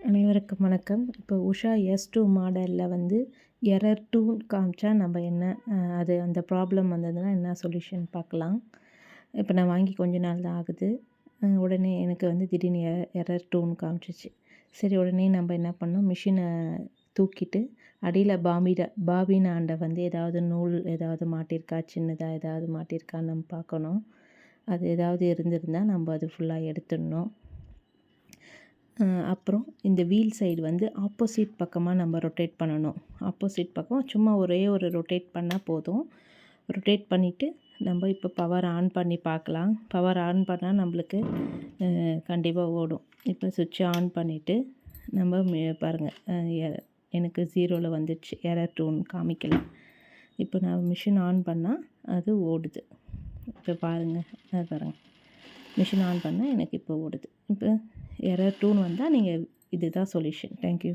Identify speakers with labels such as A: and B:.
A: அனைவருக்கும் வணக்கம். இப்போ உஷா S2 மாடலில் வந்து எரர் 2 காமிச்சா நம்ம என்ன அது அந்த ப்ராப்ளம் வந்ததுன்னா என்ன சொல்யூஷன் பார்க்கலாம். இப்போ நான் வாங்கி கொஞ்ச நாள் தான் ஆகுது. உடனே எனக்கு வந்து திடீர்னு எரர் 2ன்னு காமிச்சிச்சு. சரி, உடனே நம்ம என்ன பண்ணோம், மிஷினை தூக்கிட்டு அடியில் பாபினாண்ட வந்து ஏதாவது நூல் ஏதாவது மாட்டியிருக்கா, சின்னதாக ஏதாவது மாட்டியிருக்கான்னு நம்ம பார்க்கணும். அது ஏதாவது இருந்திருந்தால் நம்ம அது ஃபுல்லாக எடுத்துடணும். அப்புறம் இந்த வீல் சைடு வந்து ஆப்போசிட் பக்கமாக நம்ம ரொட்டேட் பண்ணணும். ஆப்போசிட் பக்கம் சும்மா ஒரே ஒரு ரொட்டேட் பண்ணால் போதும். ரொட்டேட் பண்ணிவிட்டு நம்ம இப்போ பவர் ஆன் பண்ணி பார்க்கலாம். பவர் ஆன் பண்ணால் நம்மளுக்கு கண்டிப்பாக ஓடும். இப்போ சுவிட்சை ஆன் பண்ணிவிட்டு நம்ம பாருங்கள், எனக்கு 0ல் வந்துடுச்சு, எரர் 2ன்னு காமிக்கல. இப்போ நான் மிஷின் ஆன் பண்ணால் அது ஓடுது. இப்போ பாருங்கள், மிஷின் ஆன் பண்ணால் எனக்கு இப்போ ஓடுது. இப்போ எரர் 2ன்னு வந்தால் நீங்கள் இதுதான் சொல்யூஷன். தேங்க்யூ.